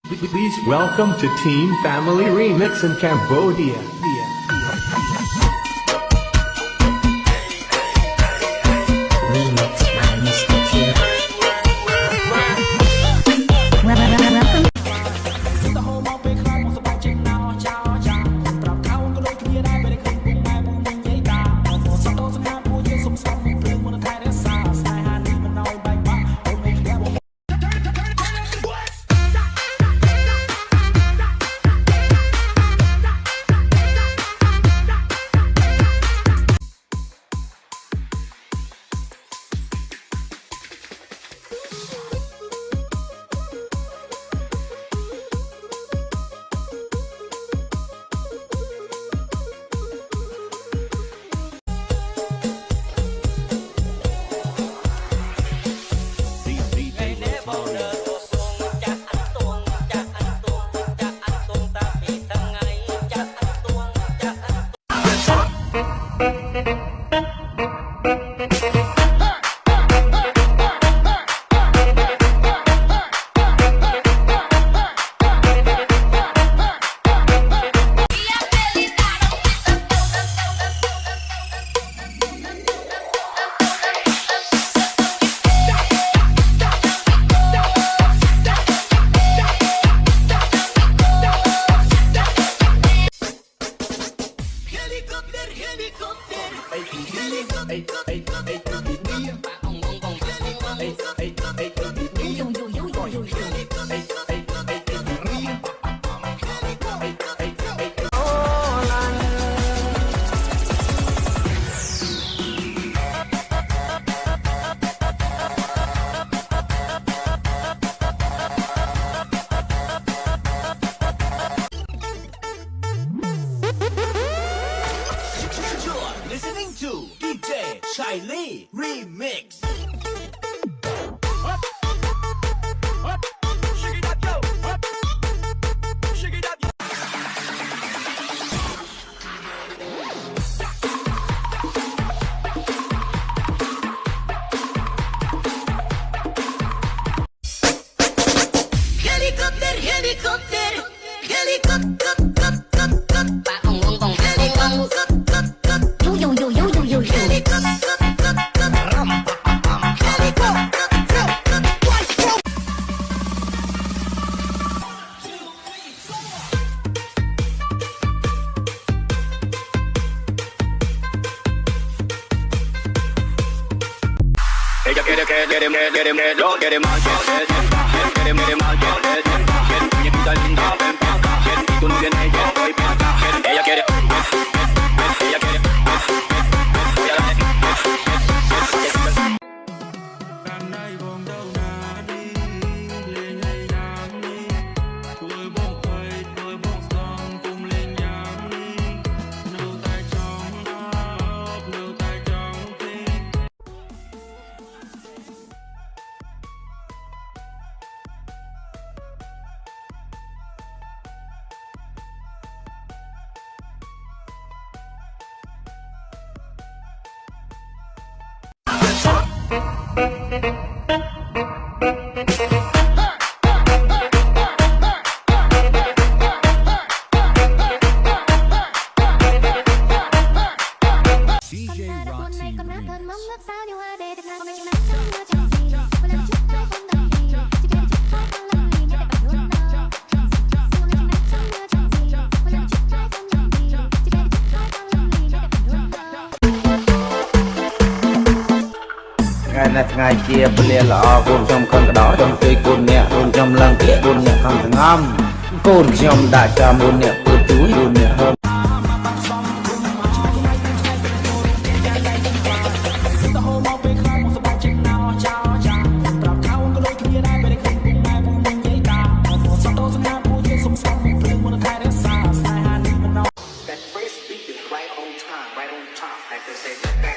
Please welcome to Team Family Remix in Cambodia. Remix by Mr. Chip. Listening to DJ Shiley Remix. Shake it up, yo. Shake it up, yo. Helicopter, helicopter, helicopter, ella quiere yo quiere más, quiere más, muñequita linda, ven pa' acá, y tú no vienes, yo voy pa' acá, ella quiere, voy a darle. ngày chia bia lọ cồn trong con đó trong cây cồn nhẹ cồn trong lăng kia cồn nhẹ không ngâm cồn trong đại trà cồn nhẹ cồn túi cồn nhẹ hơn. That first beat is right on time, like they say.